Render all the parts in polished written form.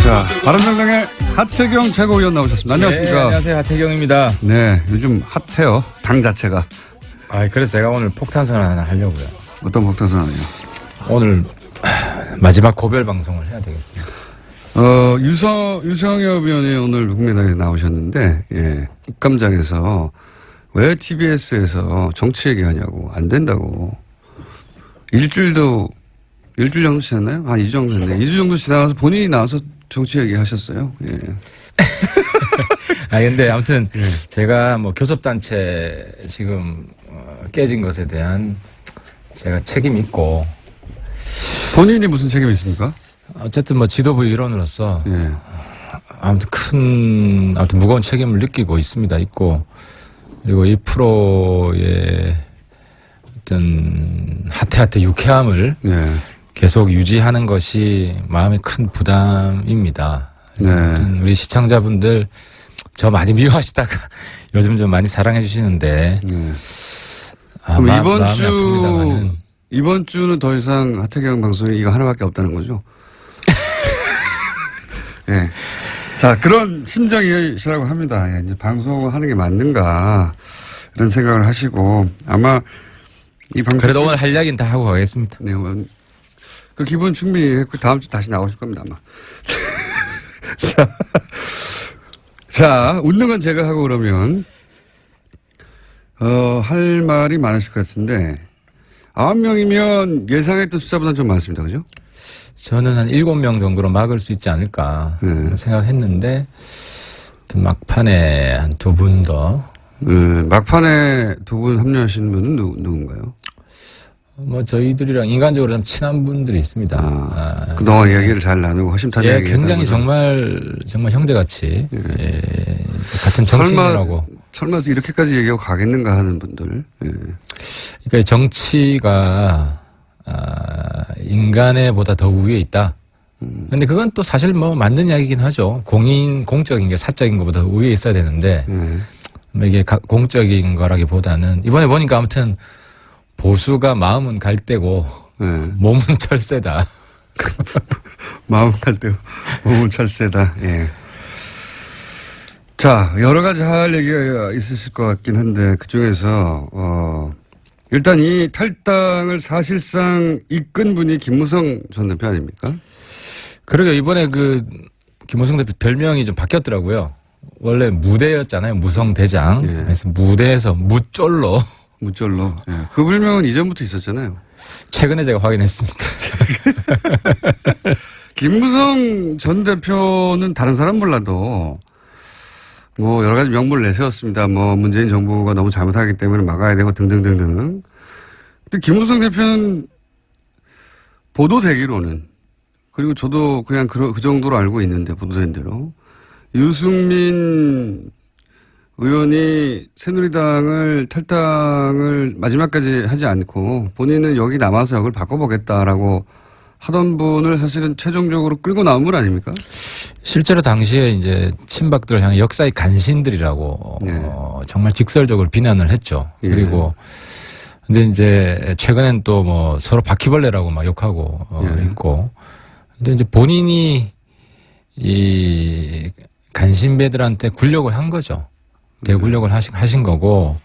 자, 바른정당의 하태경 최고위원 나오셨습니다. 안녕하십니까. 네, 안녕하세요. 하태경입니다. 네, 요즘 핫해요. 당 자체가. 그래서 제가 오늘 폭탄선언 하나 하려고요. 어떤 폭탄선언이요? 오늘 마지막 고별 방송을 해야 되겠습니다. 유성엽 의원이 오늘 국민당에 나오셨는데, 예, 국감장에서 왜 TBS에서 정치 얘기하냐고, 안 된다고. 일주일 정도 지났나요? 한 2주 정도 됐네. 2주 정도 지나가서 본인이 나와서 정치 얘기 하셨어요. 예. 근데 아무튼 제가 뭐 교섭단체 지금 깨진 것에 대한 제가 책임이 있고. 본인이 무슨 책임이 있습니까? 어쨌든 뭐 지도부 일원으로서 예. 아무튼 무거운 책임을 느끼고 있습니다. 있고. 그리고 이 프로의 어떤 하태하태 유쾌함을 예. 계속 유지하는 것이 마음의 큰 부담입니다. 그래서 네. 우리 시청자분들 저 많이 미워하시다가 요즘 좀 많이 사랑해 주시는데 네. 그럼 마음이 아픕니다만은. 이번 주는 더 이상 하태경 방송이 이거 하나밖에 없다는 거죠? 예. 자, 그런 심정이시라고 합니다. 예, 이제 방송을 하는 게 맞는가 이런 생각을 하시고 아마 이 방송 그래도 오늘 할 이야기는 다 하고 가겠습니다. 네, 그 기분 충분히 다음 주 다시 나오실 겁니다, 아마. 자, 웃는 건 제가 하고 그러면, 할 말이 많으실 것 같은데, 9명이면 예상했던 숫자보다는 좀 많습니다, 그죠? 저는 한 7명 정도로 막을 수 있지 않을까 생각했는데, 막판에 한 2분 더. 막판에 2분 합류하시는 분은 누군가요? 뭐 저희들이랑 인간적으로 좀 친한 분들이 있습니다. 그동안 이야기를 잘 나누고 허심탄회 예, 굉장히 정말 형제같이 같은 정치인이라고. 설마 이렇게까지 얘기하고 가겠는가 하는 분들. 예. 그러니까 정치가 인간에 보다 더 우위에 있다. 근데 그건 또 사실 뭐 맞는 이야기긴 하죠. 공적인 게 사적인 것보다 우위에 있어야 되는데 이게 공적인 거라기보다는 이번에 보니까 아무튼 보수가 마음은 갈대고 몸은 철새다. 마음은 갈대고 몸은 철새다. 예. 자, 여러 가지 할 얘기가 있으실 것 같긴 한데 그중에서 일단 이 탈당을 사실상 이끈 분이 김무성 전 대표 아닙니까? 그러게 이번에 그 김무성 대표 별명이 좀 바뀌었더라고요. 원래 무대였잖아요. 무성대장. 예. 그래서 무대에서 무쫄로. 무쫄로. 예. 그 별명은 이전부터 있었잖아요. 최근에 제가 확인했습니다. 김무성 전 대표는 다른 사람 몰라도 뭐 여러 가지 명분을 내세웠습니다. 뭐 문재인 정부가 너무 잘못하기 때문에 막아야 되고 등등등등. 근데 김무성 대표는 보도되기로는 그리고 저도 그냥 그 정도로 알고 있는데 보도된 대로 유승민 의원이 새누리당을 탈당을 마지막까지 하지 않고 본인은 여기 남아서 역을 바꿔보겠다라고 하던 분을 사실은 최종적으로 끌고 나온 분 아닙니까? 실제로 당시에 이제 친박들을 향해 역사의 간신들이라고 정말 직설적으로 비난을 했죠. 예. 그리고 근데 이제 최근엔 또 뭐 서로 바퀴벌레라고 막 욕하고 있고. 근데 이제 본인이 이 간신배들한테 굴욕을 한 거죠. 대굴욕을 하신 거고.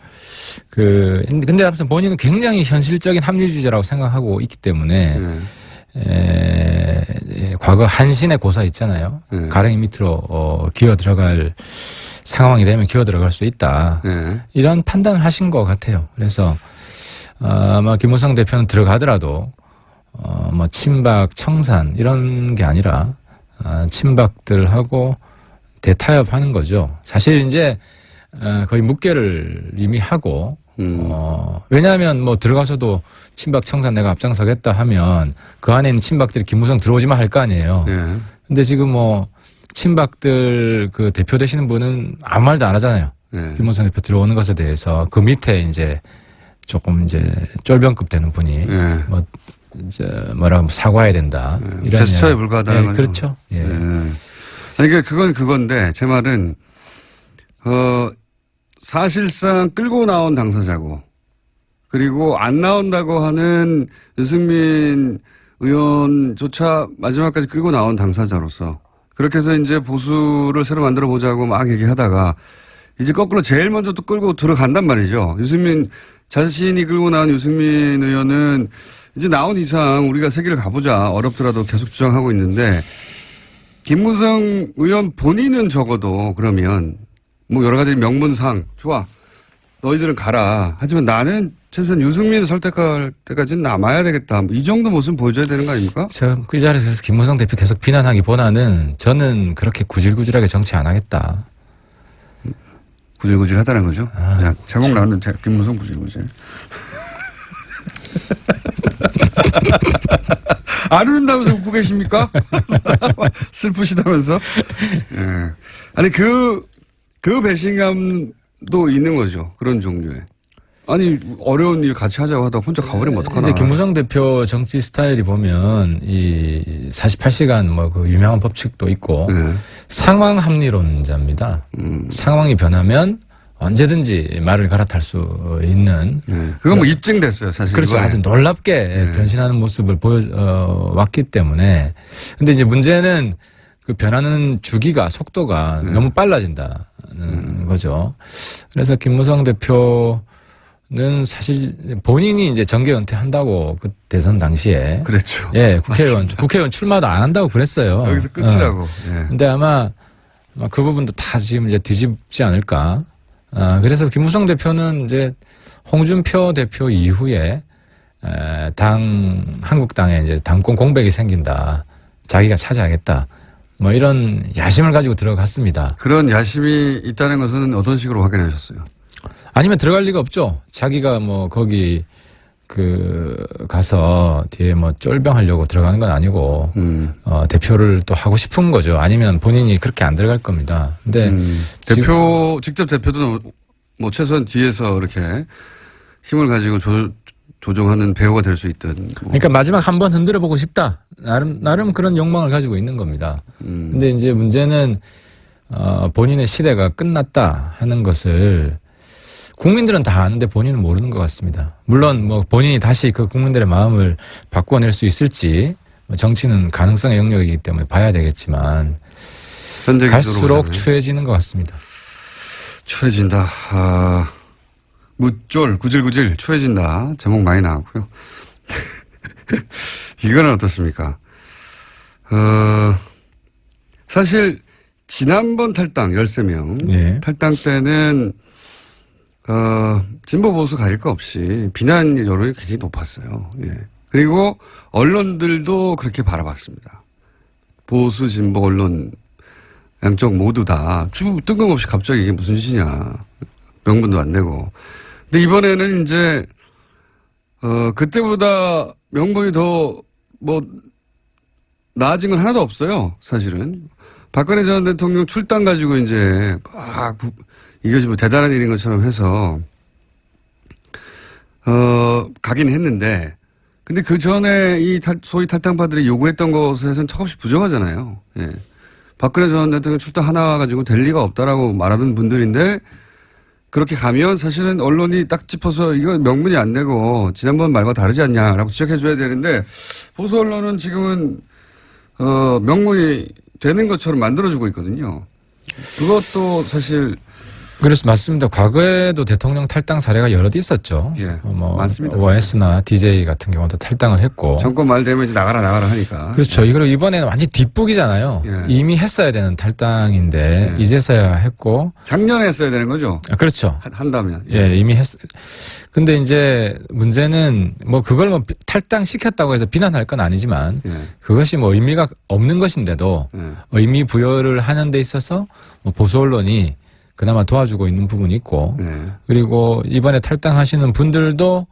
근데 아무튼 본인은 굉장히 현실적인 합리주의자라고 생각하고 있기 때문에 과거 한신의 고사 있잖아요. 가랭이 밑으로 기어 들어갈 상황이 되면 기어 들어갈 수 있다. 이런 판단을 하신 것 같아요. 그래서 아마 김무성 대표는 들어가더라도 뭐 친박 청산 이런 게 아니라 친박들하고 대타협하는 거죠. 사실 이제 거의 묵계를 이미 하고 왜냐하면 뭐 들어가서도 친박 청산 내가 앞장서겠다 하면 그 안에 있는 친박들이 김무성 들어오지 마 할 거 아니에요. 근데 지금 뭐 친박들 그 대표 되시는 분은 아무 말도 안 하잖아요. 김무성 대표 들어오는 것에 대해서 그 밑에 이제 조금 이제 쫄병급 되는 분이 뭐 이제 뭐라고 사과해야 된다. 이런 제스처에 불과하다는 거죠. 그렇죠. 예. 그러니까 그건 그건데 제 말은 사실상 끌고 나온 당사자고 그리고 안 나온다고 하는 유승민 의원조차 마지막까지 끌고 나온 당사자로서 그렇게 해서 이제 보수를 새로 만들어 보자고 막 얘기하다가 이제 거꾸로 제일 먼저 또 끌고 들어간단 말이죠. 유승민 자신이 끌고 나온 유승민 의원은 이제 나온 이상 우리가 세기를 가보자 어렵더라도 계속 주장하고 있는데 김무성 의원 본인은 적어도 그러면 뭐 여러 가지 명분상 좋아 너희들은 가라. 하지만 나는 최소한 유승민을 설득할 때까지는 남아야 되겠다. 이 정도 모습 보여줘야 되는 거 아닙니까? 제가 그 자리에서 김무성 대표 계속 비난하기보다는 저는 그렇게 구질구질하게 정치 안 하겠다. 구질구질하다는 거죠. 자, 제목 나왔는데 김무성 구질구질. 안 웃는다면서 웃고 계십니까? 슬프시다면서? 예. 아니 그 배신감도 있는 거죠. 그런 종류의. 아니 어려운 일 같이 하자고 하다가 혼자 가버리면 어떡하나. 근데 김무성 대표 정치 스타일이 보면 이 48시간 뭐 그 유명한 법칙도 있고 네. 상황 합리론자입니다. 상황이 변하면 언제든지 말을 갈아탈 수 있는. 그건 뭐 입증됐어요, 사실. 그렇죠. 이번에. 아주 놀랍게 변신하는 모습을 왔기 때문에. 근데 이제 문제는 그 변하는 주기가, 속도가 너무 빨라진다는 거죠. 그래서 김무성 대표는 사실 본인이 이제 정계 은퇴한다고 그 대선 당시에. 그랬죠. 예, 국회의원 출마도 안 한다고 그랬어요. 여기서 끝이라고. 근데 아마 그 부분도 다 지금 이제 뒤집지 않을까. 그래서 김무성 대표는 이제 홍준표 대표 이후에 한국당에 이제 당권 공백이 생긴다. 자기가 차지하겠다. 뭐 이런 야심을 가지고 들어갔습니다. 그런 야심이 있다는 것은 어떤 식으로 확인하셨어요? 아니면 들어갈 리가 없죠. 자기가 뭐 거기 가서 뒤에 뭐 쫄병하려고 들어가는 건 아니고, 대표를 또 하고 싶은 거죠. 아니면 본인이 그렇게 안 들어갈 겁니다. 근데. 직접 대표도 뭐 최소한 뒤에서 이렇게 힘을 가지고 조종하는 배우가 될 수 있던. 뭐. 그러니까 마지막 한번 흔들어 보고 싶다. 나름 그런 욕망을 가지고 있는 겁니다. 근데 이제 문제는, 본인의 시대가 끝났다 하는 것을 국민들은 다 아는데 본인은 모르는 것 같습니다. 물론 뭐 본인이 다시 그 국민들의 마음을 바꿔낼 수 있을지 정치는 가능성의 영역이기 때문에 봐야 되겠지만 갈수록 추해지는 것 같습니다. 추해진다. 무쫄 구질구질 추해진다. 제목 많이 나왔고요. 이거는 어떻습니까? 사실 지난번 탈당 13명 예. 탈당 때는 진보 보수 가릴 거 없이 비난 여론이 굉장히 높았어요. 예. 그리고 언론들도 그렇게 바라봤습니다. 보수, 진보 언론 양쪽 모두 다 뜬금없이 갑자기 이게 무슨 짓이냐. 명분도 안 내고. 근데 이번에는 이제 그때보다 명분이 더 뭐 나아진 건 하나도 없어요. 사실은. 박근혜 전 대통령 출당 가지고 이제 막 이것이 뭐 대단한 일인 것처럼 해서, 가긴 했는데, 근데 그 전에 이 소위 탈당파들이 요구했던 것에서는 턱없이 부족하잖아요. 예. 박근혜 전 대통령 출당 하나 가지고 될 리가 없다라고 말하던 분들인데, 그렇게 가면 사실은 언론이 딱 짚어서 이거 명분이 안 되고, 지난번 말과 다르지 않냐라고 지적해줘야 되는데, 보수 언론은 지금은, 명분이 되는 것처럼 만들어주고 있거든요. 그것도 사실, 그래서 맞습니다. 과거에도 대통령 탈당 사례가 여럿 있었죠. 예, 뭐 많습니다. OS나 DJ 같은 경우도 탈당을 했고. 정권 말 되면 이제 나가라 하니까. 그렇죠. 예. 이걸 이번에는 완전 뒷북이잖아요. 예. 이미 했어야 되는 탈당인데 예. 이제서야 했고. 작년에 했어야 되는 거죠. 그렇죠. 한다면. 예, 이미 근데 이제 문제는 뭐 그걸 뭐 탈당 시켰다고 해서 비난할 건 아니지만 예. 그것이 뭐 의미가 없는 것인데도 예. 의미 부여를 하는 데 있어서 뭐 보수 언론이 그나마 도와주고 있는 부분이 있고 네. 그리고 이번에 탈당하시는 분들도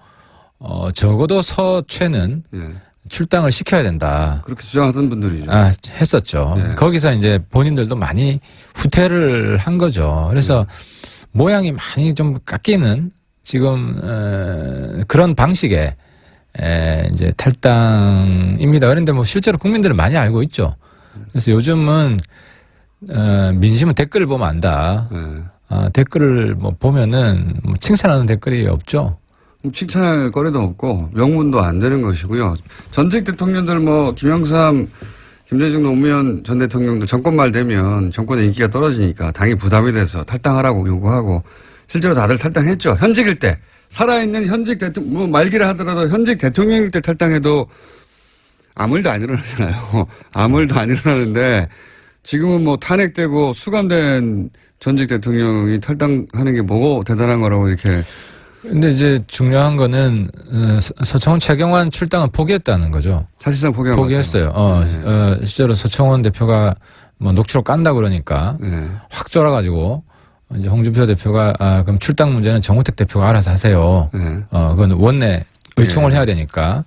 적어도 서최는 네. 출당을 시켜야 된다. 그렇게 주장하던 분들이죠. 했었죠. 네. 거기서 이제 본인들도 많이 후퇴를 한 거죠. 그래서 모양이 많이 좀 깎이는 지금 그런 방식의 이제 탈당입니다. 그런데 뭐 실제로 국민들은 많이 알고 있죠. 그래서 요즘은 민심은 댓글을 보면 안다. 댓글을 뭐 보면은 뭐 칭찬하는 댓글이 없죠. 칭찬할 거리도 없고 명분도 안 되는 것이고요. 전직 대통령들 뭐 김영삼, 김대중 노무현 전 대통령도 정권 말 되면 정권의 인기가 떨어지니까 당이 부담이 돼서 탈당하라고 요구하고 실제로 다들 탈당했죠. 현직일 때. 살아있는 현직 대통령, 뭐 말기를 하더라도 현직 대통령일 때 탈당해도 아무 일도 안 일어나잖아요. 아무 일도 안 일어나는데 지금은 뭐 탄핵되고 수감된 전직 대통령이 탈당하는 게 뭐고 대단한 거라고 이렇게. 근데 이제 중요한 거는 서청원 최경환 출당은 포기했다는 거죠. 사실상 포기했어요. 네. 실제로 서청원 대표가 뭐 녹취록 깐다 그러니까 네. 확 쫄아가지고 이제 홍준표 대표가 그럼 출당 문제는 정우택 대표가 알아서 하세요. 네. 그건 원내 의총을 해야 되니까.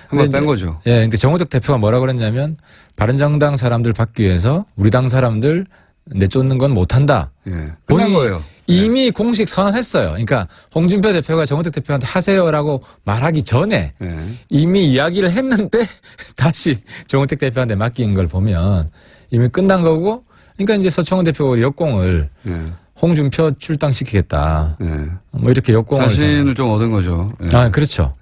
한번 뺀 거죠. 예, 근데 정우택 대표가 뭐라 그랬냐면 바른정당 사람들 받기 위해서 우리 당 사람들 내쫓는 건 못한다. 예. 끝난 거예요. 이미 공식 선언했어요. 그러니까 홍준표 대표가 정우택 대표한테 하세요라고 말하기 전에 이미 이야기를 했는데 다시 정우택 대표한테 맡긴 걸 보면 이미 끝난 거고, 그러니까 이제 서청원 대표가 역공을 홍준표 출당시키겠다. 뭐 이렇게 역공을 자신을 좀 얻은 거죠. 그렇죠.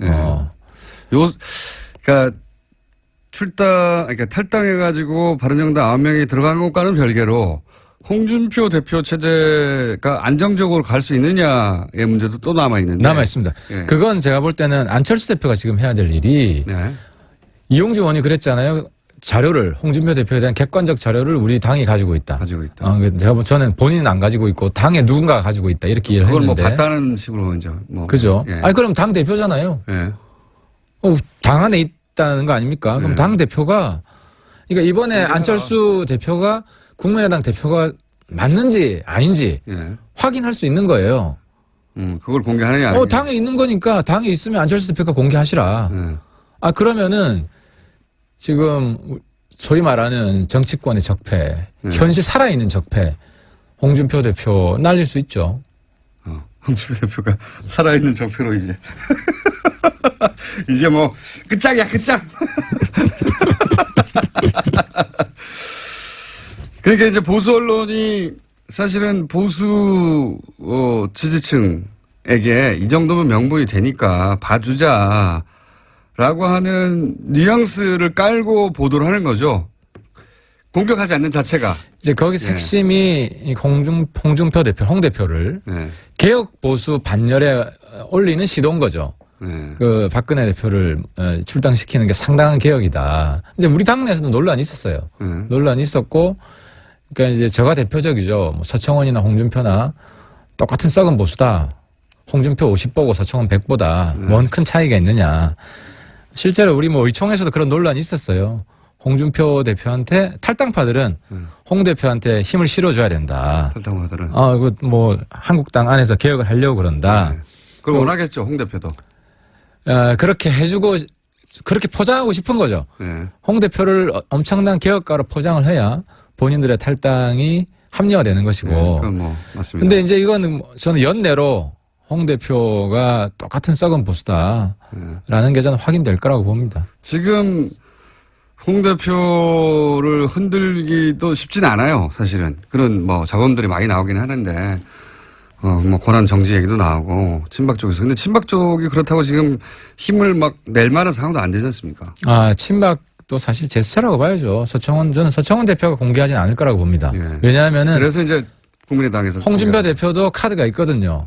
그러니까 그러니까 탈당해가지고 바른정당 9명이 들어간 것과는 별개로 홍준표 대표 체제가 안정적으로 갈 수 있느냐의 문제도 또 남아있는데. 남아있습니다. 그건 제가 볼 때는 안철수 대표가 지금 해야 될 일이 이용주 의원이 그랬잖아요. 자료를, 홍준표 대표에 대한 객관적 자료를 우리 당이 가지고 있다. 가지고 있다. 저는 본인은 안 가지고 있고 당에 누군가가 가지고 있다. 이렇게 이해를 그걸 했는데. 뭐 봤다는 식으로 이제 뭐. 그죠. 그럼 당 대표잖아요. 당 안에 있다는 거 아닙니까? 그럼 당 대표가, 그러니까 이번에 안철수 대표가 국민의당 대표가 맞는지 아닌지 확인할 수 있는 거예요. 그걸 공개하느냐. 당에 있는 거니까 당에 있으면 안철수 대표가 공개하시라. 그러면은 지금 소위 말하는 정치권의 적폐, 현실 살아있는 적폐, 홍준표 대표 날릴 수 있죠. 홍준표 대표가 살아있는 적폐로 이제. 이제 뭐 끝장이야, 끝장. 그러니까 이제 보수 언론이 사실은 보수 지지층에게 이 정도면 명분이 되니까 봐주자라고 하는 뉘앙스를 깔고 보도를 하는 거죠. 공격하지 않는 자체가. 이제 거기서 핵심이 홍준표 대표, 홍 대표를 개혁 보수 반열에 올리는 시도인 거죠. 그 박근혜 대표를 출당시키는 게 상당한 개혁이다. 이제 우리 당내에서도 논란이 있었어요. 논란이 있었고, 그러니까 이제 저가 대표적이죠. 뭐 서청원이나 홍준표나 똑같은 썩은 보수다. 홍준표 50 보고 서청원 100보다 뭔 큰 차이가 있느냐. 실제로 우리 뭐 의총에서도 그런 논란이 있었어요. 홍준표 대표한테 탈당파들은 홍 대표한테 힘을 실어줘야 된다. 탈당파들은. 뭐 한국당 안에서 개혁을 하려고 그런다. 그걸 원하겠죠, 홍 대표도. 그렇게 해주고 그렇게 포장하고 싶은 거죠. 홍 대표를 엄청난 개혁가로 포장을 해야 본인들의 탈당이 합리화되는 것이고. 그건 뭐 맞습니다. 근데 이제 이거는 저는 연내로 홍 대표가 똑같은 썩은 보수다라는 게 저는 확인될 거라고 봅니다. 지금 홍 대표를 흔들기도 쉽진 않아요, 사실은. 그런 뭐 자본들이 많이 나오긴 하는데, 뭐 권한 정지 얘기도 나오고 친박 쪽에서. 근데 친박 쪽이 그렇다고 지금 힘을 막 낼 만한 상황도 안 되지 않습니까? 친박도 사실 제스처라고 봐야죠. 저는 서청원 대표가 공개하진 않을 거라고 봅니다. 왜냐하면은 그래서 이제 국민의당에서 홍준표 대표도 카드가 있거든요.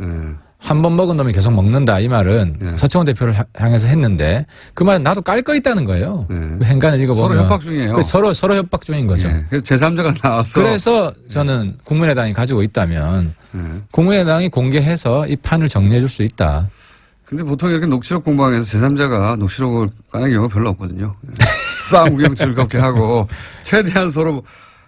한 번 먹은 놈이 계속 먹는다 이 말은 서청원 대표를 향해서 했는데 그 말은 나도 깔 거 있다는 거예요. 그 행간을 읽어보면 서로 협박 중이에요. 서로 협박 중인 거죠. 그래서 제3자가 나와서. 그래서 저는 국민의당이 가지고 있다면 국민의당이 공개해서 이 판을 정리해 줄 수 있다. 근데 보통 이렇게 녹취록 공방에서 제3자가 녹취록을 까는 경우가 별로 없거든요. 싸움 구경 즐겁게 하고 최대한 서로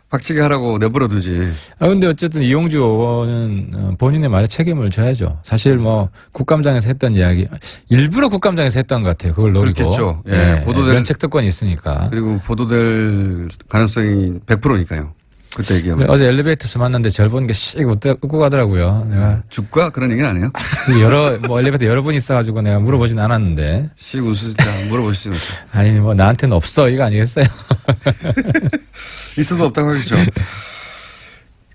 박치게 하라고 내버려 두지. 근데 어쨌든 이용주 의원은 본인의 말에 책임을 져야죠. 사실 뭐 국감장에서 했던 이야기, 일부러 국감장에서 했던 것 같아요. 그걸 노리고. 그렇겠죠. 보도될 면책 특권이 있으니까. 그리고 보도될 가능성이 100%니까요. 그때 얘기하면. 어제 엘리베이터에서 만났는데 절 보는 게 씩 웃고 가더라고요. 내가 죽과 그런 얘기는 안 해요? 엘리베이터 여러 분 있어가지고 내가 물어보진 않았는데. 씩 웃으시자 물어보시지 마세요. 아니, 뭐 나한테는 없어. 이거 아니겠어요? 있어도 없다고 하겠죠.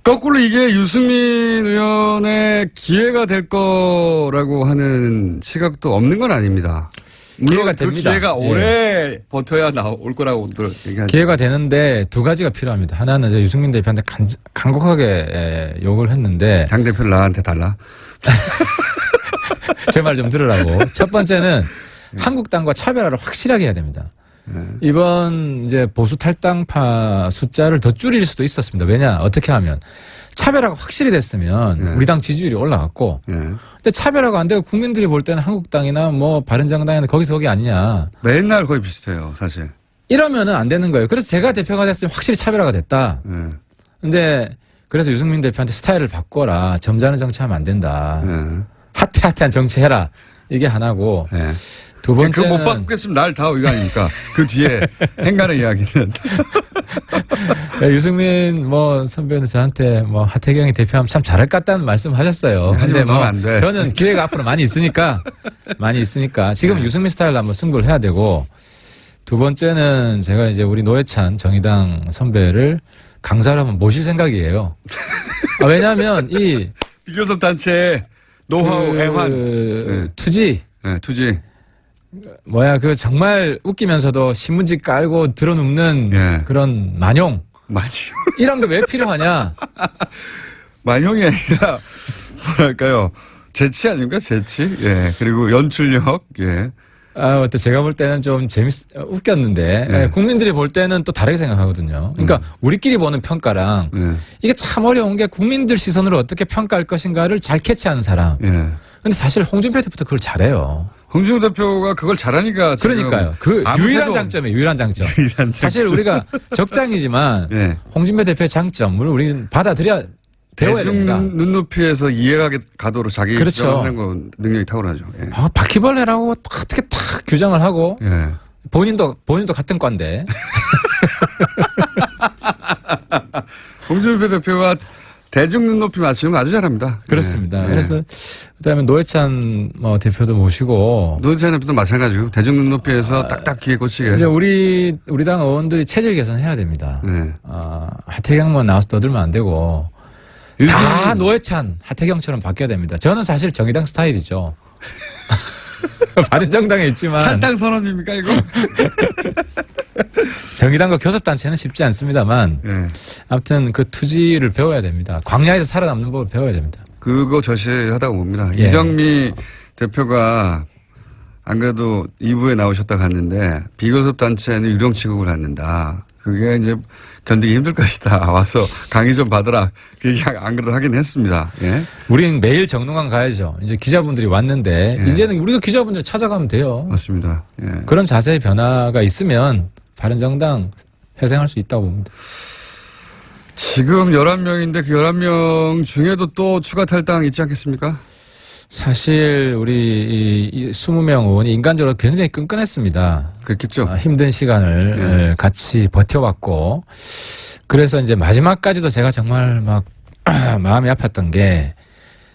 거꾸로 이게 유승민 의원의 기회가 될 거라고 하는 시각도 없는 건 아닙니다. 기회가 그 됩니다. 기회가 오래 버텨야 올 거라고들 얘기하죠. 기회가 되는데 두 가지가 필요합니다. 하나는 이제 유승민 대표한테 간곡하게 욕을 했는데 당 대표를 나한테 달라. 제 말 좀 들으라고. 첫 번째는 한국당과 차별화를 확실하게 해야 됩니다. 이번 이제 보수 탈당파 숫자를 더 줄일 수도 있었습니다. 왜냐? 어떻게 하면 차별화가 확실히 됐으면 우리 당 지지율이 올라갔고 근데 차별화가 안 되고 국민들이 볼 때는 한국당이나 뭐 바른정당이나 거기서 거기 아니냐. 맨날 거의 비슷해요, 사실. 이러면은 안 되는 거예요. 그래서 제가 대표가 됐으면 확실히 차별화가 됐다. 근데 그래서 유승민 대표한테 스타일을 바꿔라. 점잖은 정치하면 안 된다. 핫한 정치해라. 이게 하나고. 두 번째는 그거 못 바꾸겠으면 날 다 의견이니까 그 뒤에 행간의 이야기는 유승민 뭐 선배는 저한테 뭐 하태경이 대표하면 참 잘할 것 같다는 말씀하셨어요. 하지만 뭐 안 돼. 저는 기회가 앞으로 많이 있으니까 지금 유승민 스타일로 한번 승부를 해야 되고 두 번째는 제가 이제 우리 노회찬 정의당 선배를 강사로 한번 모실 생각이에요. 왜냐하면 이 비교섭 단체 노하우 애환 투지 투지 그 정말 웃기면서도 신문지 깔고 들어눕는 그런 만용. 이런 게 왜 필요하냐? 만용이 아니라 뭐랄까요? 재치 아닙니까? 재치. 그리고 연출력. 또 제가 볼 때는 좀 웃겼는데 국민들이 볼 때는 또 다르게 생각하거든요. 그러니까 우리끼리 보는 평가랑 이게 참 어려운 게 국민들 시선으로 어떻게 평가할 것인가를 잘 캐치하는 사람. 근데 사실 홍준표 대표도 그걸 잘해요. 홍준표 대표가 그걸 잘하니까. 그러니까요. 그 유일한 장점이에요. 유일한 장점. 사실 우리가 적장이지만 홍준표 대표의 장점을 우리는 받아들여야 배워야 됩니다. 대중 눈높이에서 이해가 가도록 자기 그렇죠. 하는 건 능력이 탁월하죠. 바퀴벌레라고 어떻게 탁 규정을 하고 본인도 같은 과인데. 홍준표 대표가 대중 눈높이 맞추는 거 아주 잘합니다. 그렇습니다. 그래서 그다음에 노회찬 대표도 모시고 노회찬 대표도 마찬가지고 대중 눈높이에서 딱딱 귀에 꽂히게. 이제 우리 당 의원들이 체질 개선해야 됩니다. 하태경만 나와서 떠들면 안 되고 다 노회찬, 하태경처럼 바뀌어야 됩니다. 저는 사실 정의당 스타일이죠. 바른정당에 있지만 탈당 선언입니까 이거? 정의당과 교섭단체는 쉽지 않습니다만 아무튼 그 투지를 배워야 됩니다. 광야에서 살아남는 법을 배워야 됩니다. 그거 저시하다고 봅니다. 이정미 대표가 안 그래도 2부에 나오셨다 갔는데 비교섭단체는 유령 취급을 갖는다. 그게 이제 견디기 힘들 것이다. 와서 강의 좀 받으라. 그 얘기 안 그래도 하긴 했습니다. 우린 매일 정릉관 가야죠. 이제 기자분들이 왔는데 이제는 우리가 기자분들 찾아가면 돼요. 맞습니다. 그런 자세의 변화가 있으면 바른정당 회생할 수 있다고 봅니다. 지금 11명인데 그 11명 중에도 또 추가 탈당 있지 않겠습니까? 사실 우리 이 20명 의원이 인간적으로 굉장히 끈끈했습니다. 그렇겠죠. 힘든 시간을 같이 버텨왔고 그래서 이제 마지막까지도 제가 정말 막 마음이 아팠던 게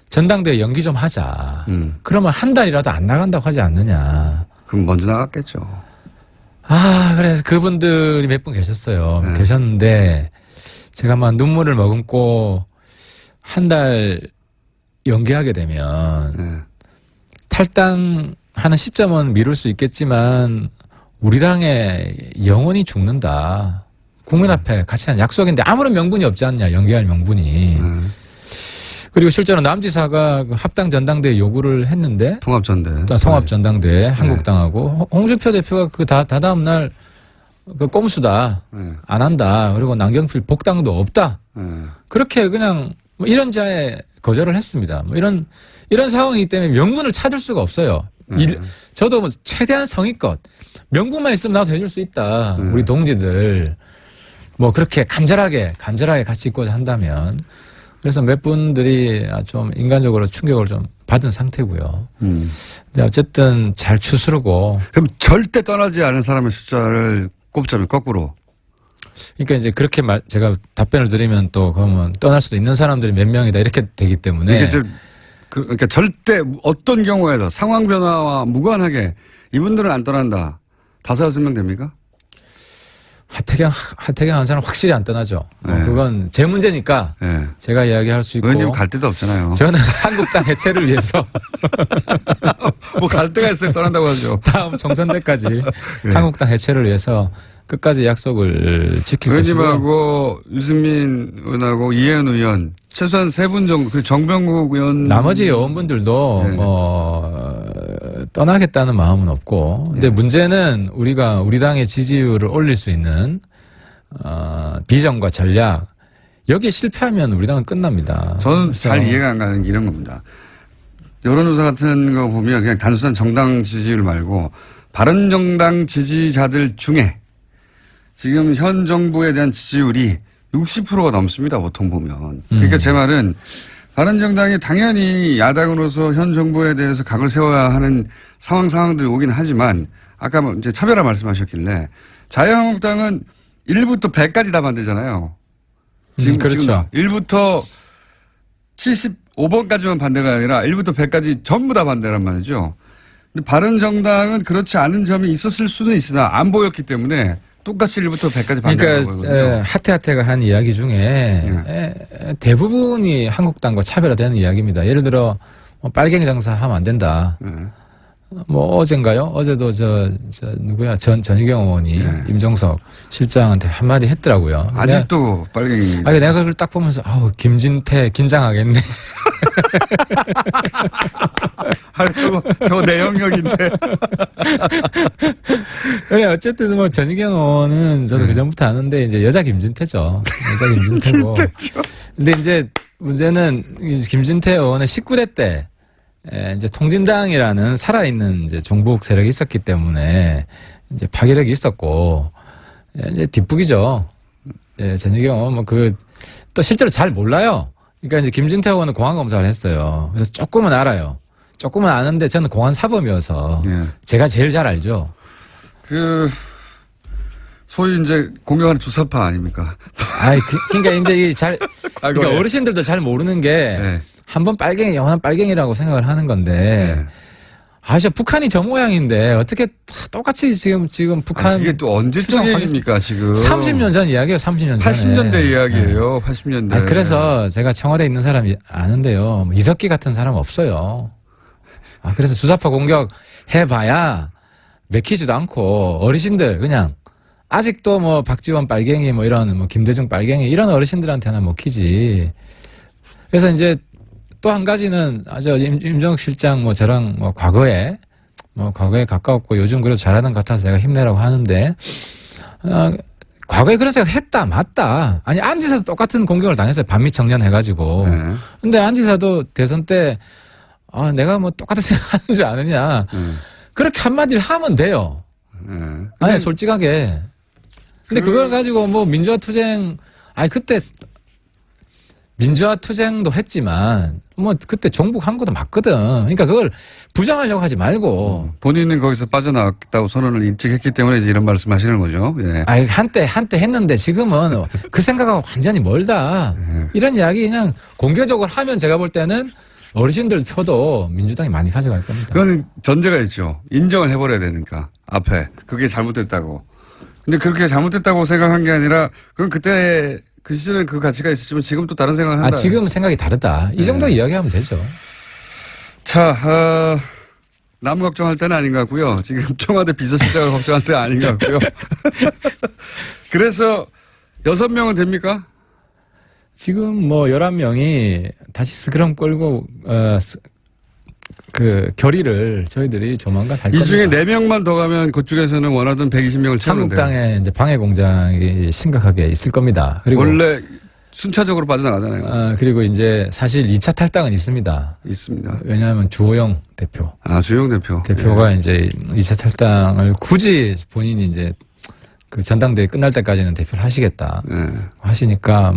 전당대회 연기 좀 하자. 그러면 한 달이라도 안 나간다고 하지 않느냐. 그럼 먼저 나갔겠죠. 그래서 그분들이 몇 분 계셨어요. 계셨는데 제가 막 눈물을 머금고 한 달 연기하게 되면 탈당하는 시점은 미룰 수 있겠지만 우리 당에 영원히 죽는다. 국민 앞에 같이 한 약속인데 아무런 명분이 없지 않냐. 연기할 명분이. 그리고 실제로 남지사가 합당 전당대회 요구를 했는데 통합전당대회 한국당하고 홍준표 대표가 그 다다음 날 그 꼼수다. 안 한다. 그리고 남경필 복당도 없다. 그렇게 그냥 뭐 이런자에 거절을 했습니다. 뭐 이런 상황이기 때문에 명분을 찾을 수가 없어요. 저도 뭐 최대한 성의껏 명분만 있으면 나도 해줄 수 있다. 우리 동지들 뭐 그렇게 간절하게 같이 있고자 한다면 그래서 몇 분들이 좀 인간적으로 충격을 좀 받은 상태고요. 어쨌든 잘 추스르고. 그럼 절대 떠나지 않은 사람의 숫자를 꼽자면 거꾸로. 그러니까 이제 그렇게 제가 답변을 드리면 또 그러면 떠날 수도 있는 사람들이 몇 명이다 이렇게 되기 때문에. 그러니까 절대 어떤 경우에도 상황 변화와 무관하게 이분들은 안 떠난다. 5-6명 됩니까? 하태경 한 사람 확실히 안 떠나죠. 네. 그건 제 문제니까 네. 제가 이야기할 수 있고. 의원님 갈 데도 없잖아요. 저는 한국당 해체를 위해서. 뭐 갈 데가 있어요. 떠난다고 하죠. 다음 총선 때까지 네. 한국당 해체를 위해서 끝까지 약속을 지킬 것이고요. 의원님하고 유승민 의원하고 이혜연 의원 최소한 3분 정도, 그 정병국 의원. 나머지 의원분들도 네. 떠나겠다는 마음은 없고. 근데 문제는 우리가 우리 당의 지지율을 올릴 수 있는 비전과 전략, 여기에 실패하면 우리 당은 끝납니다. 저는 잘 이해가 안 가는 게 이런 겁니다. 여론조사 같은 거 보면 그냥 단순한 정당 지지율 말고 바른정당 지지자들 중에 지금 현 정부에 대한 지지율이 60%가 넘습니다. 보통 보면. 그러니까 제 말은 바른정당이 당연히 야당으로서 현 정부에 대해서 각을 세워야 하는 상황들이 오긴 하지만 아까 이제 차별화 말씀하셨길래 자유한국당은 1부터 100까지 다 반대잖아요. 지금, 그렇죠. 지금 1부터 75번까지만 반대가 아니라 1부터 100까지 전부 다 반대란 말이죠. 근데 바른정당은 그렇지 않은 점이 있었을 수는 있으나 안 보였기 때문에 똑같이 1부터 100까지 반대하는 거거든요. 그러니까 하태가 한 이야기 중에 대부분이 한국당과 차별화되는 이야기입니다. 예를 들어 빨갱이 장사하면 안 된다. 뭐 어젠가요? 어제도 누구야? 전희경 의원이 임종석 실장한테 한마디 했더라고요. 아직도 빨갱이. 내가 그걸 딱 보면서 아우 김진태 긴장하겠네. 저거 내 영역인데. 그래 어쨌든 뭐 전희경 의원은 저도 그 전부터 아는데 이제 여자 김진태죠. 여자 김진태고. 근데 이제 문제는 김진태 의원은 19대 때 이제 통진당이라는 살아있는 이제 종북 세력이 있었기 때문에 이제 파괴력이 있었고 이제 뒷북이죠. 전희경 의원 또 실제로 잘 몰라요. 그러니까 이제 김진태 의원은 공안 검사를 했어요. 그래서 조금은 알아요. 조금은 아는데 저는 공안 사범이어서 제가 제일 잘 알죠. 소위 이제 공격하는 주사파 아닙니까? 그러니까 이제 그러니까 어르신들도 잘 모르는 게 한번 영원한 빨갱이라고 생각을 하는 건데. 저 북한이 저 모양인데 어떻게 똑같이 지금 북한. 이게 또 언제적 얘기입니까 지금? 30년 전 이야기예요. 30년 전에. 80년대 이야기예요. 80년대. 그래서 제가 청와대에 있는 사람이 아는데요. 이석기 같은 사람 없어요. 그래서 주사파 공격 해봐야 맥히지도 않고 어르신들 그냥 아직도 뭐 박지원 빨갱이 뭐 이런 뭐 김대중 빨갱이 이런 어르신들한테는 먹히지. 그래서 이제 또 한 가지는 임종석 실장 저랑 과거에 가까웠고 요즘 그래도 잘하는 것 같아서 제가 힘내라고 하는데 과거에 그런 생각 했다 맞다. 안지사도 똑같은 공격을 당했어요. 반미 청년 해가지고. 근데 안지사도 대선 때 내가 뭐 똑같은 생각하는 줄 아느냐. 그렇게 한마디를 하면 돼요. 솔직하게. 근데 그걸 가지고 뭐 민주화 투쟁 그때 민주화 투쟁도 했지만 그때 종북한 것도 맞거든. 그러니까 그걸 부정하려고 하지 말고. 본인은 거기서 빠져나왔다고 선언을 일찍 했기 때문에 이제 이런 말씀하시는 거죠. 한때 했는데 지금은 그 생각하고 완전히 멀다. 이런 이야기 그냥 공개적으로 하면 제가 볼 때는 어르신들 표도 민주당이 많이 가져갈 겁니다. 그건 전제가 있죠. 인정을 해버려야 되니까 앞에 그게 잘못됐다고. 근데 그렇게 잘못됐다고 생각한 게 아니라 그건 그때 그 시절에 그 가치가 있었지만 지금 또 다른 생각을 한다. 지금 생각이 다르다. 이 정도 이야기하면 되죠. 자, 남 걱정할 때는 아닌 것 같고요. 지금 청와대 비서실장을 걱정할 때는 아닌 것 같고요. 그래서 6명은 됩니까? 지금 11명이 다시 스크럼 끌고 결의를 저희들이 조만간 할 겁니다. 이 중에 4명만 더 가면 그쪽에서는 원하던 120명을 채우는데. 한국당에 이제 방해 공장이 심각하게 있을 겁니다. 그리고 원래 순차적으로 빠져나가잖아요. 그리고 이제 사실 2차 탈당은 있습니다. 있습니다. 왜냐하면 주호영 대표. 주호영 대표. 대표가 이제 2차 탈당을 굳이 본인이 이제 그 전당대회 끝날 때까지는 대표를 하시겠다. 하시니까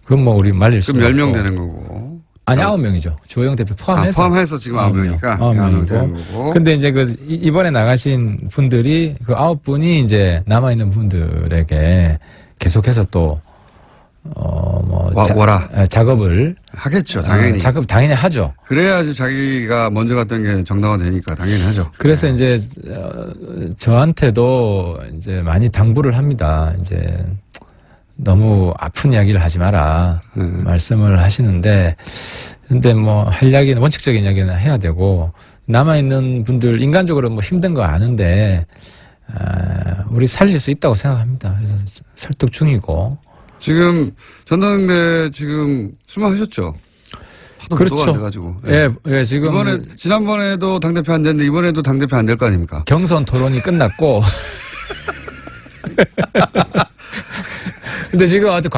그건 우리 말릴 수 없고. 그럼 10명 되는 거고. 9명이죠. 주호영 대표 포함해서. 포함해서 지금 9명이니까. 9명이고. 근데 이제 이번에 나가신 분들이 9분이 이제 남아있는 분들에게 계속해서 또, 작업을 하겠죠, 당연히. 작업 당연히 하죠. 그래야지 자기가 먼저 갔던 게 정당화되니까 당연히 하죠. 그래서 이제 저한테도 이제 많이 당부를 합니다. 이제 너무 아픈 이야기를 하지 마라 말씀을 하시는데, 근데 뭐 할 이야기는 원칙적인 이야기는 해야 되고, 남아 있는 분들 인간적으로 뭐 힘든 거 아는데 우리 살릴 수 있다고 생각합니다. 그래서 설득 중이고. 지금 전당대 지금 출마하셨죠? 하도 그렇죠. 안 돼가지고. 예, 지금 이번에 지난번에도 당대표 안 됐는데 이번에도 당대표 안 될 거 아닙니까? 경선 토론이 끝났고. 근데 지금 어떤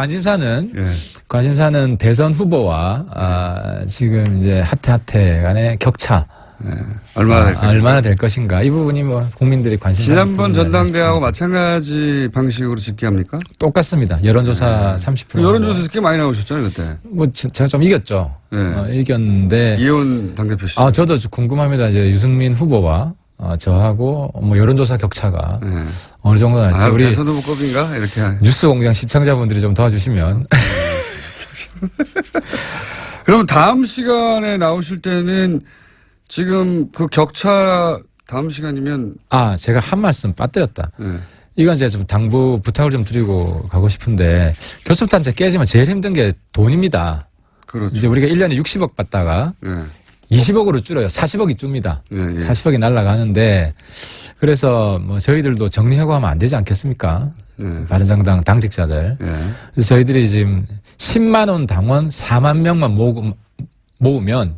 관심사는 대선 후보와 지금 이제 하태 간의 격차. 얼마나 될 것인가. 이 부분이 뭐 국민들이 관심. 지난번 전당대회하고 마찬가지 방식으로 집계합니까? 똑같습니다. 여론조사 30%. 여론조사에서 꽤 많이 나오셨잖아요, 그때. 뭐 제가 좀 이겼죠. 이겼는데. 이혜원 당대표시죠. 저도 감금합니다. 이제 유승민 후보와 저하고 뭐 여론조사 격차가 어느 정도 날지. 우리 대선 후보급인가 이렇게. 뉴스 공장 시청자분들이 좀 도와주시면. 그럼 다음 시간에 나오실 때는 지금 그 격차 다음 시간이면. 제가 한 말씀 빠뜨렸다. 이건 제가 좀 당부 부탁을 좀 드리고 가고 싶은데, 교섭단체 깨지면 제일 힘든 게 돈입니다. 그렇죠. 이제 우리가 1년에 60억 받다가 20억으로 줄어요. 40억이 줍니다. 40억이 날아가는데, 그래서 뭐 저희들도 정리하고 하면 안 되지 않겠습니까? 바른정당 당직자들. 그래서 저희들이 지금 10만 원 당원 4만 명만 모으면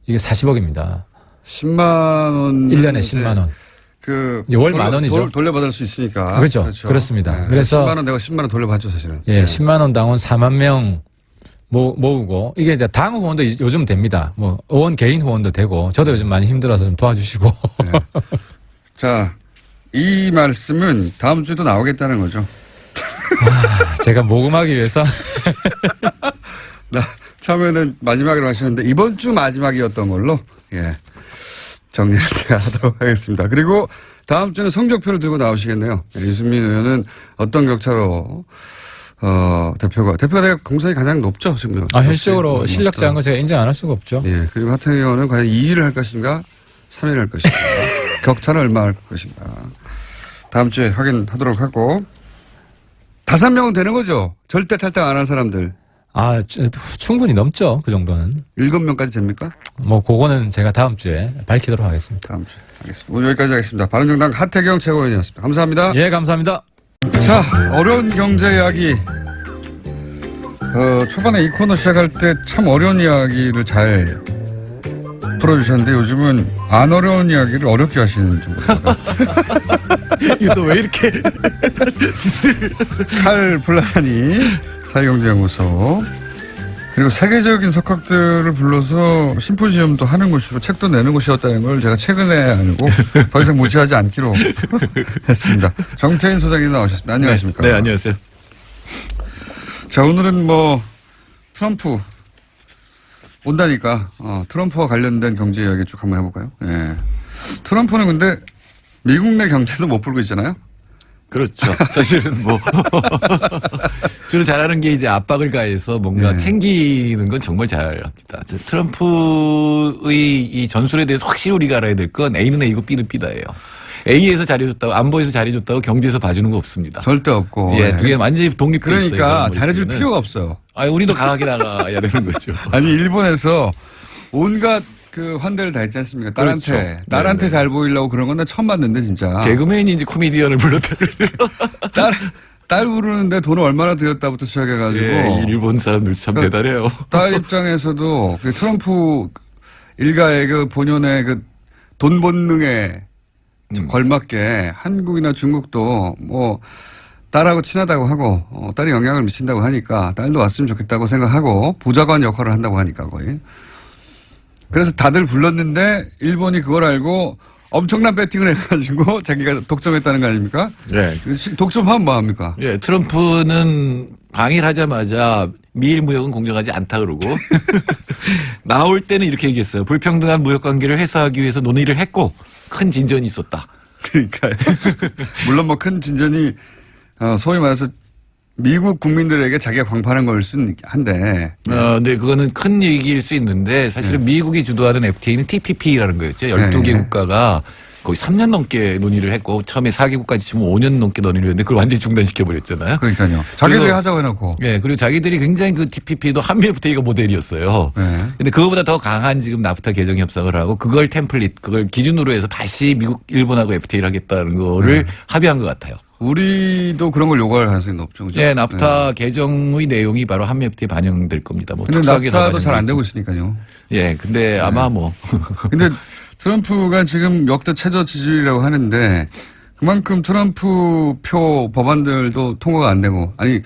이게 40억입니다. 10만 원. 1년에 10만 원. 이제 월 만 원이죠. 돌려받을 수 있으니까. 그렇죠. 그렇습니다. 그래서 10만 원 내가 10만 원 돌려받죠, 사실은. 10만 원 당원 4만 명 모으고, 이게 이제 당 후원도 요즘 됩니다. 뭐 의원 개인 후원도 되고, 저도 요즘 많이 힘들어서 좀 도와주시고. 자, 이 말씀은 다음 주에도 나오겠다는 거죠. 제가 모금하기 위해서. 처음에는 마지막으로 하셨는데 이번 주 마지막이었던 걸로 정리를 제가 하도록 하겠습니다. 그리고 다음 주는 성적표를 들고 나오시겠네요. 유승민 의원은 어떤 격차로 대표가 공산이 가장 높죠 지금. 현실적으로 실력자인 거 제가 인정 안 할 수가 없죠. 그리고 하태경 의원은 과연 2위를 할 것인가 3위를 할 것인가 격차는 얼마 할 것인가 다음 주에 확인하도록 하고 5명은 되는 거죠. 절대 탈당 안 한 사람들. 충분히 넘죠. 그 정도는. 7명까지 됩니까? 뭐 그거는 제가 다음 주에 밝히도록 하겠습니다. 다음 주에 알겠습니다. 오늘 여기까지 하겠습니다. 바른정당 하태경 최고위원이었습니다. 감사합니다. 예, 감사합니다. 자, 어려운 경제 이야기. 초반에 이 코너 시작할 때 참 어려운 이야기를 잘 풀어주셨는데 요즘은 안 어려운 이야기를 어렵게 하시는 정도입니다. 이거 너 왜 이렇게 칼 플라니 사회경제연구소 그리고 세계적인 석학들을 불러서 심포지엄도 하는 곳이고 책도 내는 곳이었다는 걸 제가 최근에 알고 더 이상 무시하지 않기로 했습니다. 정태인 소장님 나오셨습니다. 안녕하십니까? 네, 안녕하세요. 자, 오늘은 뭐 트럼프 온다니까 트럼프와 관련된 경제 이야기 쭉 한번 해볼까요? 트럼프는 근데 미국 내 경제도 못 풀고 있잖아요. 그렇죠. 사실은 뭐 주로 잘하는 게 이제 압박을 가해서 뭔가 챙기는 건 정말 잘합니다. 트럼프의 이 전술에 대해서 확실히 우리가 알아야 될 건 A는 A고 B는 B다예요. A에서 잘해줬다고 안보에서 잘해줬다고 경제에서 봐주는 거 없습니다. 절대 없고. 두 개 완전히 독립돼 있어요. 그러니까 잘해줄 필요가 없어요. 우리도 강하게 나가야 되는 거죠. 아니 일본에서 온갖 그 환대를 다 했지 않습니까? 딸한테. 그렇죠. 딸한테 잘 보이려고 그런 건 나 처음 봤는데 진짜. 개그맨인지 코미디언을 불렀다 그러세요. 딸 부르는데 돈을 얼마나 들였다부터 시작해가지고. 일본 사람들 참 대단해요. 딸 입장에서도 그 트럼프 일가의 그 본연의 그 돈 본능에 걸맞게 한국이나 중국도 뭐 딸하고 친하다고 하고 딸이 영향을 미친다고 하니까 딸도 왔으면 좋겠다고 생각하고 보좌관 역할을 한다고 하니까 거의. 그래서 다들 불렀는데 일본이 그걸 알고 엄청난 배팅을 해가지고 자기가 독점했다는 거 아닙니까? 네. 독점하면 뭐합니까? 트럼프는 방해를 하자마자 미일 무역은 공정하지 않다 그러고 나올 때는 이렇게 얘기했어요. 불평등한 무역 관계를 해소하기 위해서 논의를 했고 큰 진전이 있었다. 그러니까요. 물론 뭐 큰 진전이 소위 말해서 미국 국민들에게 자기가 광판한 걸 수는 한데. 근데 그거는 큰 얘기일 수 있는데 사실은 미국이 주도하던 FTA는 TPP라는 거였죠. 12개 국가가 거의 3년 넘게 논의를 했고 처음에 4개국까지 치면 5년 넘게 논의를 했는데 그걸 완전히 중단시켜버렸잖아요. 그러니까요. 자기들이 하자고 해놓고. 네. 그리고 자기들이 굉장히 그 TPP도 한미 FTA가 모델이었어요. 근데 그거보다 더 강한 지금 나프타 개정 협상을 하고 그걸 템플릿, 그걸 기준으로 해서 다시 미국, 일본하고 FTA를 하겠다는 거를 합의한 것 같아요. 우리도 그런 걸 요구할 가능성이 높죠. 그죠? 네, 나프타 개정의 내용이 바로 한미 FTA 반영될 겁니다. 뭐 근데 나프타도 잘 안 되고 있으니까요. 예, 근데 아마 뭐. 근데 트럼프가 지금 역대 최저 지지율이라고 하는데 그만큼 트럼프 표 법안들도 통과가 안 되고 아니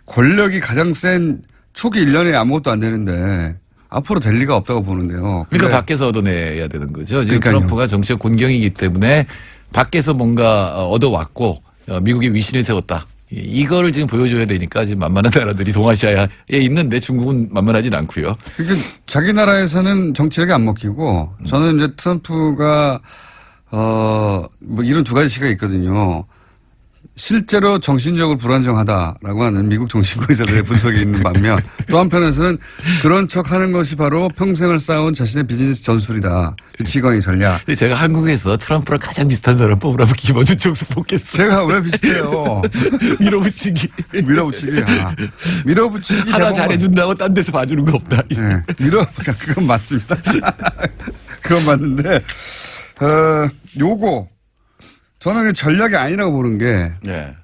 권력이 가장 센 초기 1년에 아무것도 안 되는데 앞으로 될 리가 없다고 보는데요. 그러니까 밖에서 얻어내야 되는 거죠. 지금 그러니까요. 트럼프가 정치적 곤경이기 때문에 밖에서 뭔가 얻어왔고 미국의 위신을 세웠다. 이거를 지금 보여줘야 되니까 지금 만만한 나라들이 동아시아에 있는데 중국은 만만하진 않고요. 그러니까 자기 나라에서는 정치력이 안 먹히고 저는 이제 트럼프가 뭐 이런 두 가지 시가 있거든요. 실제로 정신적으로 불안정하다라고 하는 미국 정신과의자들의 분석이 있는 반면 또 한편에서는 그런 척하는 것이 바로 평생을 쌓아온 자신의 비즈니스 전술이다. 지광의 전략. 근데 제가 한국에서 트럼프랑 가장 비슷한 사람 뽑으라면 김어준 총수 뽑겠어요. 제가 왜 비슷해요? 밀어붙이기. 밀어붙이기. 밀어붙이기. 하나 잘해준다고 딴 데서 봐주는 거 없다. 네. 그건 맞습니다. 그건 맞는데 요거 저는 전략이 아니라고 보는 게 네.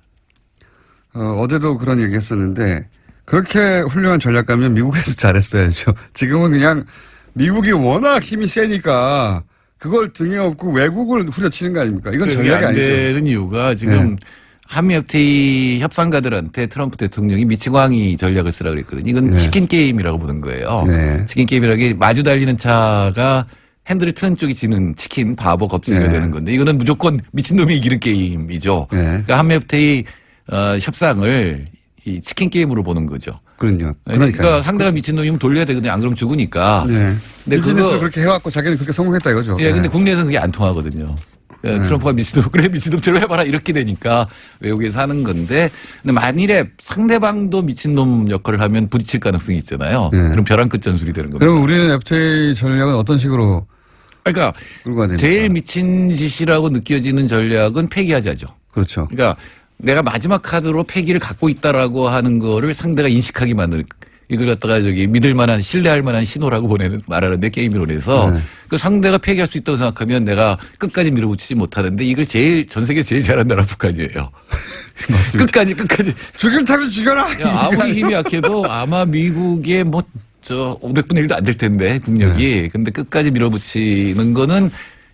어제도 그런 얘기 했었는데 그렇게 훌륭한 전략가면 미국에서 잘했어야죠. 지금은 그냥 미국이 워낙 힘이 세니까 그걸 등에 업고 외국을 후려치는 거 아닙니까? 이건 전략이 안 아니죠. 되는 이유가 지금 한미 FTA 협상가들한테 트럼프 대통령이 미치광이 전략을 쓰라고 그랬거든요. 이건 치킨 게임이라고 보는 거예요. 치킨 게임이라는 게 마주 달리는 차가 핸들을 트는 쪽이 지는 치킨 바보 겁쟁이가 되는 건데 이거는 무조건 미친놈이 이기는 게임이죠. 그러니까 한미 FTA 협상을 이 치킨 게임으로 보는 거죠. 그럼요. 그러니까 상대가 미친놈이면 돌려야 되거든요. 안 그러면 죽으니까. 근데 비즈니스를 그렇게 해왔고 자기는 그렇게 성공했다 이거죠. 예, 근데 국내에서는 그게 안 통하거든요. 트럼프가 미친놈, 그래, 미친놈처럼 해봐라. 이렇게 되니까 외국에서 하는 건데. 근데 만일에 상대방도 미친놈 역할을 하면 부딪힐 가능성이 있잖아요. 그럼 벼랑 끝 전술이 되는 겁니다. 그럼 우리는 FTA 전략은 어떤 식으로? 그러니까 제일 미친 짓이라고 느껴지는 전략은 폐기하자죠. 그렇죠. 그러니까 내가 마지막 카드로 폐기를 갖고 있다라고 하는 거를 상대가 인식하게 만드는 이걸 갖다가 믿을 만한 신뢰할 만한 신호라고 말하는데 게임이론에서 그 상대가 폐기할 수 있다고 생각하면 내가 끝까지 밀어붙이지 못하는데 이걸 전 세계 제일 잘하는 나라 북한이에요. 맞습니다. 끝까지 죽일 타면 죽여라. 아무리 힘이 약해도 아마 미국의 500분의 1도 안 될 텐데 국력이. 근데 끝까지 밀어붙이는 거는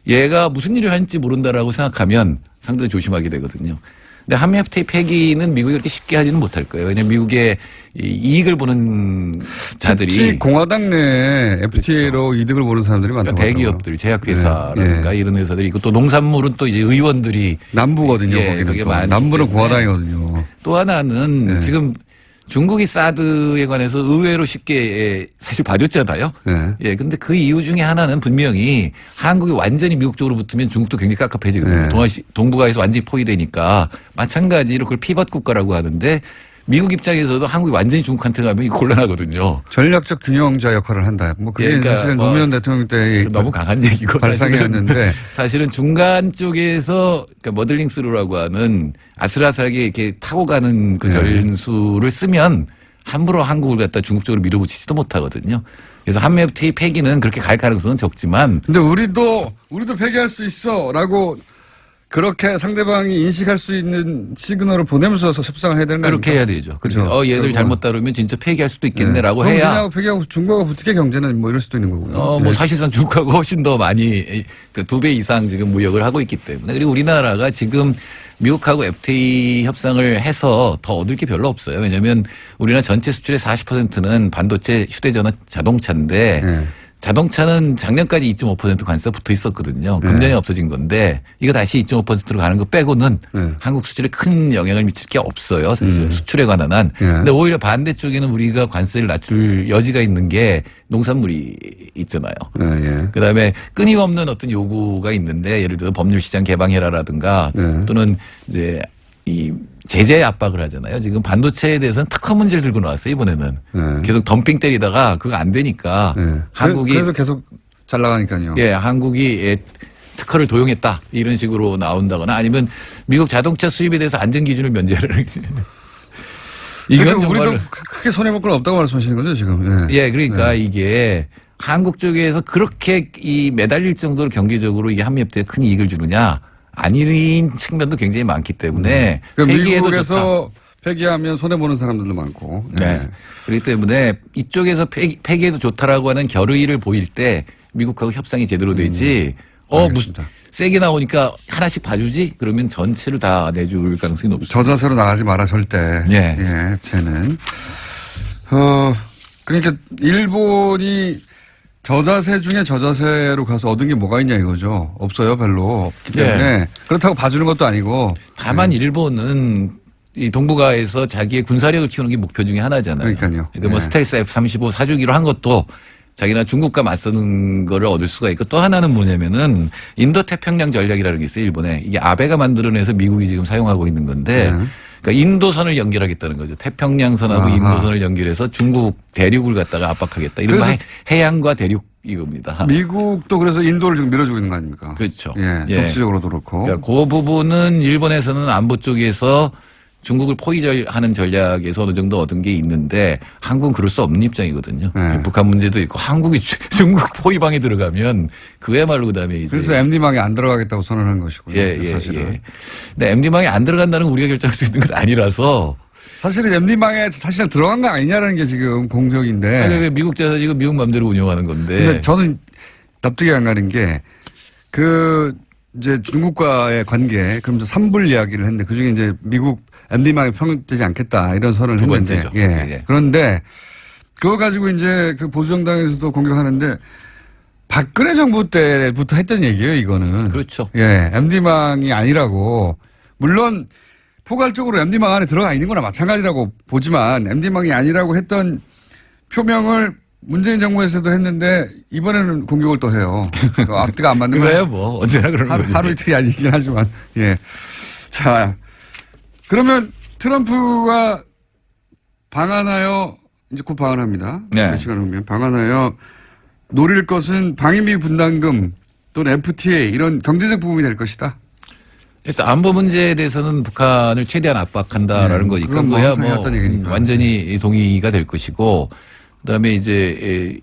얘가 무슨 일을 할지 모른다라고 생각하면 상당히 조심하게 되거든요. 근데 한미 FTA 폐기는 미국이 그렇게 쉽게 하지는 못할 거예요. 왜냐하면 미국의 이익을 보는 자들이. 특히 공화당 내 FTA로 그렇죠. 이득을 보는 사람들이 많다고 그러니까 대기업들, 제약회사라든가 이런 회사들이 있고 또 농산물은 또 이제 의원들이. 남부거든요. 거기는 남부는 공화당이거든요. 또 하나는 지금 중국이 사드에 관해서 의외로 쉽게 사실 봐줬잖아요. 예, 근데 그 이유 중에 하나는 분명히 한국이 완전히 미국 쪽으로 붙으면 중국도 굉장히 깝깝해지거든요. 동북아에서 완전히 포위되니까 마찬가지로 그걸 피벗 국가라고 하는데 미국 입장에서도 한국이 완전히 중국한테 가면 곤란하거든요. 전략적 균형자 역할을 한다. 뭐 그게 그러니까 사실은 노무현 대통령 때 너무 강한 얘기고 발상이었는데 사실은 중간 쪽에서 그러니까 머들링스루라고 하는 아슬아슬하게 이렇게 타고 가는 그 전술을 쓰면 함부로 한국을 갖다 중국 쪽으로 밀어붙이지도 못하거든요. 그래서 한미 FTA 폐기는 그렇게 갈 가능성은 적지만. 근데 우리도 폐기할 수 있어라고. 그렇게 상대방이 인식할 수 있는 시그널을 보내면서 협상을 해야 되는 거 그렇게 아닙니까? 해야 되죠. 그렇죠. 얘들 잘못 다루면 진짜 폐기할 수도 있겠네라고 해야. 해야. 폐기하고 중국하고 붙게 경제는 뭐 이럴 수도 있는 거고요. 뭐 사실상 중국하고 훨씬 더 많이 2배 이상 지금 무역을 하고 있기 때문에. 그리고 우리나라가 지금 미국하고 FTA 협상을 해서 더 얻을 게 별로 없어요. 왜냐하면 우리나라 전체 수출의 40%는 반도체, 휴대전화, 자동차인데 자동차는 작년까지 2.5% 관세가 붙어 있었거든요. 금년에 없어진 건데 이거 다시 2.5%로 가는 거 빼고는 한국 수출에 큰 영향을 미칠 게 없어요. 사실 수출에 관한 한. 근데 오히려 반대쪽에는 우리가 관세를 낮출 여지가 있는 게 농산물이 있잖아요. 그다음에 끊임없는 어떤 요구가 있는데 예를 들어 법률 시장 개방해라라든가 또는 이제 이 제재 압박을 하잖아요. 지금 반도체에 대해서는 특허 문제를 들고 나왔어요. 이번에는 계속 덤핑 때리다가 그거 안 되니까 한국이 그래서 계속 잘 나가니까요. 예, 한국이 특허를 도용했다 이런 식으로 나온다거나 아니면 미국 자동차 수입에 대해서 안전 기준을 면제를 이건 우리도 크게 손해 볼 건 없다고 말씀하시는 거죠 지금? 예, 그러니까 이게 한국 쪽에서 그렇게 이 매달릴 정도로 경제적으로 이게 한미협대에 큰 이익을 주느냐 아닌 측면도 굉장히 많기 때문에 그러니까 미국에서 폐기하면 손해 보는 사람들도 많고. 네. 그렇기 때문에 이쪽에서 폐기해도 좋다라고 하는 결의를 보일 때 미국하고 협상이 제대로 되지. 무슨 세게 나오니까 하나씩 봐주지? 그러면 전체를 다 내줄 가능성이 높습니다. 저자세로 나가지 마라 절대. 예, 쟤는. 그러니까 일본이 저자세 중에 저자세로 가서 얻은 게 뭐가 있냐 이거죠. 없어요, 별로. 없기 때문에 그렇다고 봐주는 것도 아니고. 다만 일본은 이 동북아에서 자기의 군사력을 키우는 게 목표 중에 하나잖아요. 그러니까요. 그러니까 뭐 스텔스 F-35 사주기로 한 것도 자기나 중국과 맞서는 거를 얻을 수가 있고 또 하나는 뭐냐면은 인도 태평양 전략이라는 게 있어요. 일본에. 이게 아베가 만들어내서 미국이 지금 사용하고 있는 건데 그러니까 인도선을 연결하겠다는 거죠. 태평양선하고 인도선을 연결해서 중국 대륙을 갖다가 압박하겠다. 이른바 해양과 대륙 이겁니다. 미국도 그래서 인도를 지금 밀어주고 있는 거 아닙니까? 그렇죠. 정치적으로도 그렇고. 그러니까 그 부분은 일본에서는 안보 쪽에서 중국을 포위하는 전략에서 어느 정도 얻은 게 있는데 한국은 그럴 수 없는 입장이거든요. 북한 문제도 있고 한국이 중국 포위방에 들어가면 그야말로 그다음에 이제 그래서 MD망에 안 들어가겠다고 선언한 것이고요. 사실은. 근데 MD망에 안 들어간다는 우리가 결정할 수 있는 건 아니라서 사실은 MD망에 사실은 들어간 거 아니냐라는 게 지금 공적인데. 아니, 미국 자사 지금 미국 맘대로 운영하는 건데. 근데 저는 납득이 안 가는 게 이제 중국과의 관계, 그러면서 3불 이야기를 했는데 그중에 이제 미국 MD망에 평등되지 않겠다 이런 선언을 두 했는데. 번째죠. 그런데 그거 가지고 이제 그 보수정당에서도 공격하는데 박근혜 정부 때부터 했던 얘기예요, 이거는. 그렇죠. MD망이 아니라고. 물론 포괄적으로 MD망 안에 들어가 있는 거나 마찬가지라고 보지만 MD망이 아니라고 했던 표명을 문재인 정부에서도 했는데 이번에는 공격을 또 해요. 앞뒤가 안 맞는 거예요. 뭐 언제나 그런 거죠. 하루 이틀이 아니긴 하지만. 자, 그러면 트럼프가 방한하여 이제 곧 방한합니다. 몇 시간 후면 방한하여 노릴 것은 방위비 분담금 또는 FTA 이런 경제적 부분이 될 것이다. 그래서 안보 문제에 대해서는 북한을 최대한 압박한다라는 거니까 그거야 뭐 완전히 동의가 될 것이고 그다음에 이제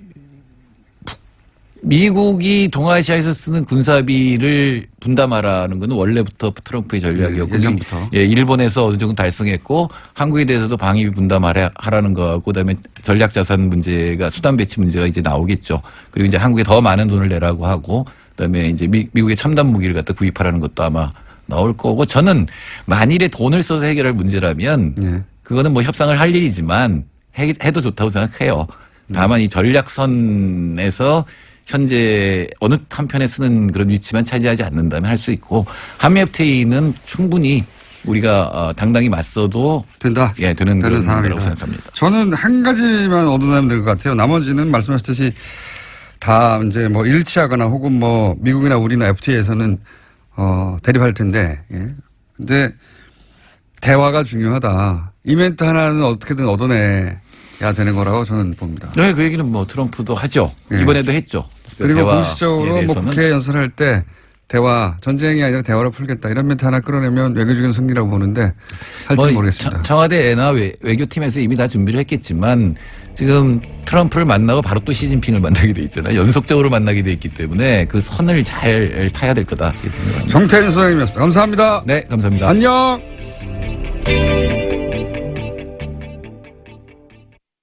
미국이 동아시아에서 쓰는 군사비를 분담하라는 건 원래부터 트럼프의 전략이었고 예전부터 일본에서 어느 정도 달성했고 한국에 대해서도 방위비 분담하라는 거하고 그다음에 전략 자산 문제가 수단 배치 문제가 이제 나오겠죠. 그리고 이제 한국에 더 많은 돈을 내라고 하고 그다음에 이제 미국의 첨단 무기를 갖다 구입하라는 것도 아마 나올 거고 저는 만일에 돈을 써서 해결할 문제라면 그거는 뭐 협상을 할 일이지만 해도 좋다고 생각해요. 다만 이 전략선에서 현재 어느 한편에 쓰는 그런 위치만 차지하지 않는다면 할 수 있고 한미 FTA는 충분히 우리가 당당히 맞서도 된다. 되는 그런 상황이라고 생각합니다. 저는 한 가지만 얻어내면 될 것 같아요. 나머지는 말씀하셨듯이 다 이제 뭐 일치하거나 혹은 뭐 미국이나 우리나 FTA에서는 대립할 텐데. 근데 대화가 중요하다. 이 멘트 하나는 어떻게든 얻어내야 되는 거라고 저는 봅니다. 네, 그 얘기는 뭐 트럼프도 하죠. 이번에도 했죠. 그리고 공식적으로 뭐 국회 연설할 때 대화, 전쟁이 아니라 대화로 풀겠다. 이런 멘트 하나 끌어내면 외교적인 승리라고 보는데 할지 모르겠습니다. 청와대나 외교팀에서 이미 다 준비를 했겠지만 지금 트럼프를 만나고 바로 또 시진핑을 만나게 돼 있잖아요. 연속적으로 만나게 돼 있기 때문에 그 선을 잘 타야 될 거다. 정태인 소장님이었습니다. 감사합니다. 네, 감사합니다. 안녕.